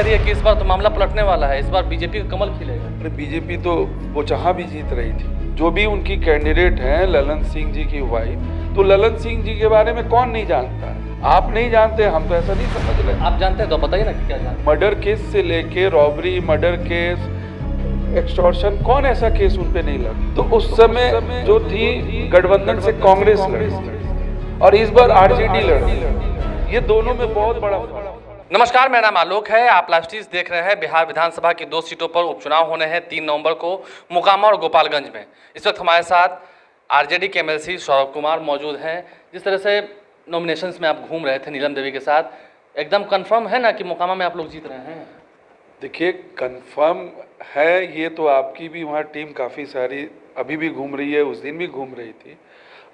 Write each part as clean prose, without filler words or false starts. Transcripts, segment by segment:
रही है कि इस बार तो मामला पलटने वाला है, इस बार बीजेपी का कमल खिलेगा। अरे बीजेपी तो वो जहाँ भी जीत रही थी, जो भी उनकी कैंडिडेट हैं ललन सिंह जी की वाइफ, तो ललन सिंह जी के बारे में कौन नहीं जानता है? आप नहीं जानते, हम तो ऐसा नहीं समझ रहे। आप जानते हैं तो बताइए ना कि क्या जानते हैं। मर्डर केस से लेके रॉबरी, मर्डर केस, एक्सटॉर्शन, कौन ऐसा केस उन पे नहीं लगा? तो उस समय जो थी गठबंधन से कांग्रेस लड़ी और इस बार आरजेडी लड़ी, ये दोनों में बहुत बड़ा फर्क। नमस्कार, मेरा नाम आलोक है। आप लाइव देख रहे हैं। बिहार विधानसभा की 2 सीटों पर उपचुनाव होने हैं 3 नवंबर को मोकामा और गोपालगंज में। इस वक्त हमारे साथ आरजेडी के एमएलसी सौरभ कुमार मौजूद हैं। जिस तरह से नॉमिनेशंस में आप घूम रहे थे नीलम देवी के साथ, एकदम कंफर्म है ना कि मोकामा में आप लोग जीत रहे हैं? देखिए, कंफर्म है ये तो आपकी भी वहाँ टीम काफ़ी सारी अभी भी घूम रही है, उस दिन भी घूम रही थी।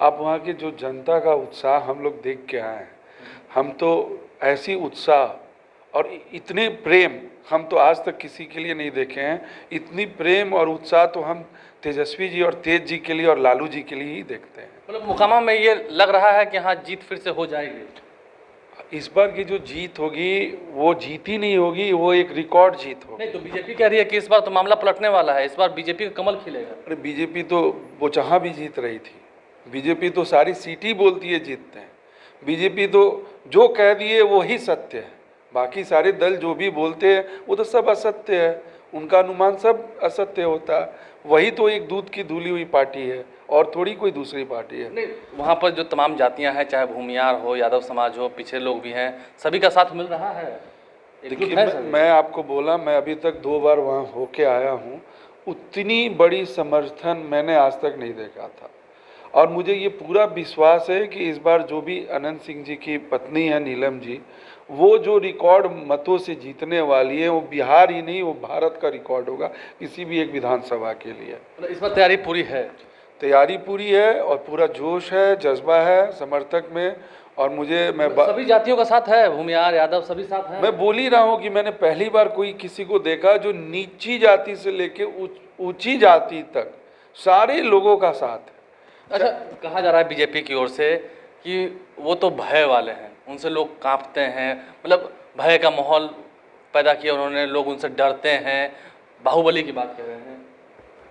आप वहाँ की जो जनता का उत्साह हम लोग देख के आए हैं, हम तो ऐसी उत्साह और इतने प्रेम हम तो आज तक किसी के लिए नहीं देखे हैं। इतनी प्रेम और उत्साह तो हम तेजस्वी जी और तेज जी के लिए और लालू जी के लिए ही देखते हैं। मतलब मोकामा में ये लग रहा है कि हाँ जीत फिर से हो जाएगी। इस बार की जो जीत होगी वो जीत ही नहीं होगी, वो एक रिकॉर्ड जीत होगी। नहीं तो बीजेपी कह रही है कि इस बार तो मामला पलटने वाला है, इस बार बीजेपी का कमल खिलेगा। अरे बीजेपी तो वो जहाँ भी जीत रही थी, बीजेपी तो सारी सीट ही बोलती है जीतते हैं। बीजेपी तो जो कह दिए वो ही सत्य है, बाकी सारे दल जो भी बोलते हैं वो तो सब असत्य है, उनका अनुमान सब असत्य होता है। वही तो एक दूध की धुली हुई पार्टी है और थोड़ी कोई दूसरी पार्टी है। नहीं, वहाँ पर जो तमाम जातियाँ हैं, चाहे भूमियार हो, यादव समाज हो, पिछड़े लोग भी हैं, सभी का साथ मिल रहा है। देखिए, मैं आपको बोला, मैं अभी तक 2 बार वहाँ होके आया हूँ, उतनी बड़ी समर्थन मैंने आज तक नहीं देखा था। और मुझे ये पूरा विश्वास है कि इस बार जो भी अनंत सिंह जी की पत्नी है नीलम जी, वो जो रिकॉर्ड मतों से जीतने वाली है, वो बिहार ही नहीं, वो भारत का रिकॉर्ड होगा किसी भी एक विधानसभा के लिए। इस बार तैयारी पूरी है? तैयारी पूरी है और पूरा जोश है, जज्बा है समर्थक में। और मैं सभी जातियों का साथ है, भूमियार, यादव सभी साथ हैं। मैं बोल ही रहा हूँ कि मैंने पहली बार कोई किसी को देखा जो नीची जाति से लेके ऊंची जाति तक सारे लोगों का साथ है। अच्छा, कहा जा रहा है बीजेपी की ओर से कि वो तो भय वाले हैं, उनसे लोग कांपते हैं, मतलब भय का माहौल पैदा किया उन्होंने, लोग उनसे डरते हैं, बाहुबली की बात कर रहे हैं।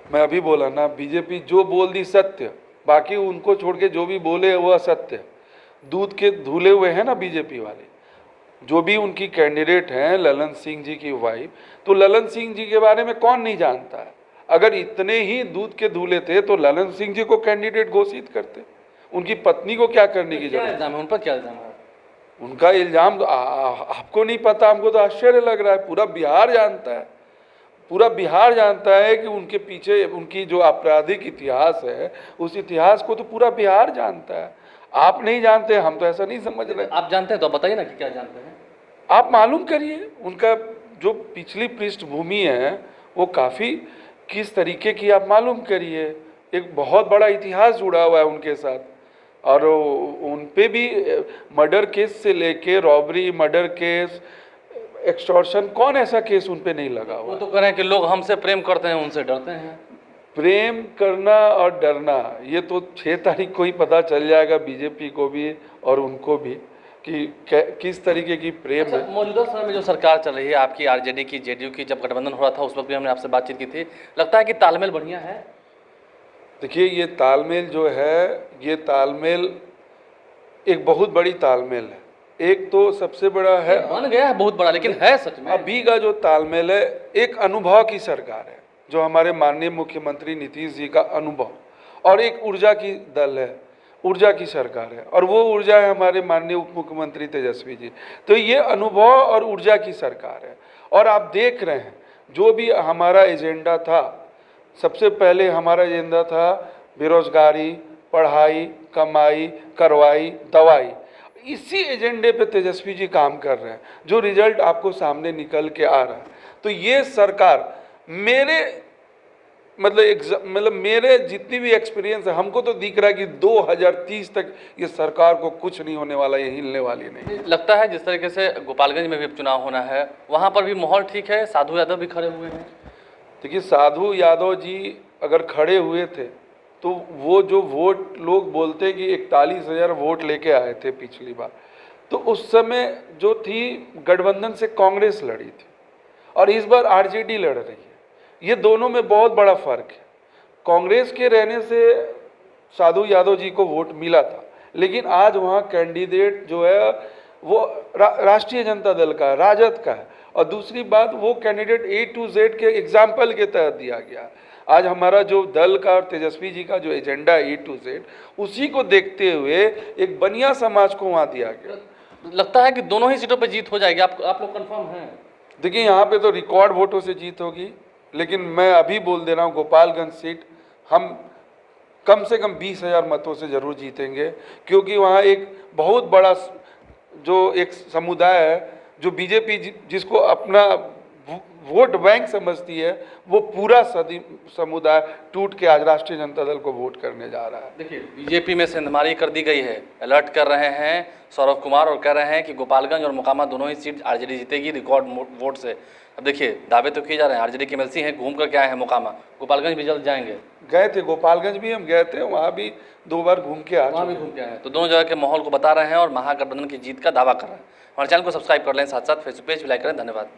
मैं अभी बोला ना, बीजेपी जो बोल दी सत्य, बाकी उनको छोड़ के जो भी बोले वो असत्य। दूध के धुले हुए हैं ना बीजेपी वाले, जो भी उनकी कैंडिडेट हैं ललन सिंह जी की वाइफ, तो ललन सिंह जी के बारे में कौन नहीं जानता है? अगर इतने ही दूध के धुले थे तो ललन सिंह जी को कैंडिडेट घोषित करते, उनकी पत्नी को क्या करने की जरूरत? इल्जाम है उन पर? क्या इल्जाम है? उनका इल्जाम आपको नहीं पता, हमको तो आश्चर्य लग रहा है। पूरा बिहार जानता है, पूरा बिहार जानता है कि उनके पीछे उनकी जो आपराधिक इतिहास है, उस इतिहास को तो पूरा बिहार जानता है। आप नहीं जानते, हम तो ऐसा नहीं समझ रहे। आप जानते हैं तो बताइए ना कि क्या जानते हैं। आप मालूम करिए, उनका जो पिछली पृष्ठभूमि है वो काफ़ी किस तरीके की, आप मालूम करिए। एक बहुत बड़ा इतिहास जुड़ा हुआ है उनके साथ, और उन पे भी मर्डर केस से लेके रॉबरी, मर्डर केस, एक्सटॉर्शन, कौन ऐसा केस उन पे नहीं लगा हुआ? वो तो कह रहे हैं कि लोग हमसे प्रेम करते हैं, उनसे डरते हैं। प्रेम करना और डरना ये तो 6 तारीख को ही पता चल जाएगा, बीजेपी को भी और उनको भी, कि किस तरीके की प्रेम है। मौजूदा समय में जो सरकार चल रही है आपकी, आरजेडी की, जेडीयू की, जब गठबंधन हो रहा था उस वक्त भी हमने आपसे बातचीत की थी, लगता है कि तालमेल बढ़िया है? देखिए, ये तालमेल जो है, ये तालमेल एक बहुत बड़ी तालमेल है। एक तो सबसे बड़ा है, बन गया है बहुत बड़ा, लेकिन है सच में? अभी का जो तालमेल है, एक अनुभव की सरकार है जो हमारे माननीय मुख्यमंत्री नीतीश जी का अनुभव, और एक ऊर्जा की दल है, ऊर्जा की सरकार है, और वो ऊर्जा है हमारे माननीय उप मुख्यमंत्री तेजस्वी जी। तो ये अनुभव और ऊर्जा की सरकार है। और आप देख रहे हैं जो भी हमारा एजेंडा था, सबसे पहले हमारा एजेंडा था बेरोजगारी, पढ़ाई, कमाई, करवाई, दवाई। इसी एजेंडे पे तेजस्वी जी काम कर रहे हैं, जो रिजल्ट आपको निकल के आ रहा है। तो ये सरकार मतलब मेरे जितनी भी एक्सपीरियंस है, हमको तो दिख रहा है कि 2030 तक ये सरकार को कुछ नहीं होने वाला, ये हिलने वाली नहीं। लगता है जिस तरीके से गोपालगंज में भी उपचुनाव होना है, वहाँ पर भी माहौल ठीक है, साधु यादव भी खड़े हुए हैं। देखिए, साधु यादव जी अगर खड़े हुए थे तो वो जो वोट लोग बोलते हैं कि 41,000 वोट लेके आए थे पिछली बार, तो उस समय जो थी गठबंधन से कांग्रेस लड़ी थी और इस बार आरजेडी लड़ रही है। ये दोनों में बहुत बड़ा फर्क है। कांग्रेस के रहने से साधु यादव जी को वोट मिला था, लेकिन आज वहाँ कैंडिडेट जो है वो राष्ट्रीय जनता दल का, राजद का है। और दूसरी बात, वो कैंडिडेट A to Z के एग्जाम्पल के तहत दिया गया। आज हमारा जो दल का और तेजस्वी जी का जो एजेंडा है A to Z, उसी को देखते हुए एक बनिया समाज को वहाँ दिया गया। लगता है कि दोनों ही सीटों पर जीत हो जाएगी, आप लोग कंफर्म हैं? देखिए, यहाँ पे तो रिकॉर्ड वोटों से जीत होगी, लेकिन मैं अभी बोल दे रहा हूँ, गोपालगंज सीट हम कम से कम 20,000 मतों से जरूर जीतेंगे, क्योंकि वहाँ एक बहुत बड़ा जो एक समुदाय है जो बीजेपी जिसको अपना वोट बैंक समझती है, वो पूरा समुदाय टूट के आज राष्ट्रीय जनता दल को वोट करने जा रहा है। देखिए, बीजेपी में सेंधमारी कर दी गई है, अलर्ट कर रहे हैं सौरभ कुमार और कह रहे हैं कि गोपालगंज और मोकामा दोनों ही सीट आरजेडी जीतेगी रिकॉर्ड वोट से। अब देखिए, दावे तो किए जा रहे हैं, आरजेडी के एमएलसी हैं, घूम कर के आए हैं मोकामा, गोपालगंज भी जल्द जाएंगे। गए थे, गोपालगंज भी हम गए थे, वहाँ भी 2 बार घूम के आए, वहाँ भी घूम के आए हैं। तो दोनों जगह के माहौल को बता रहे हैं और महागठबंधन की जीत का दावा कर रहे हैं। हमारे चैनल को सब्सक्राइब कर लें, साथ साथ फेसबुक पेज भी लाइक करें। धन्यवाद।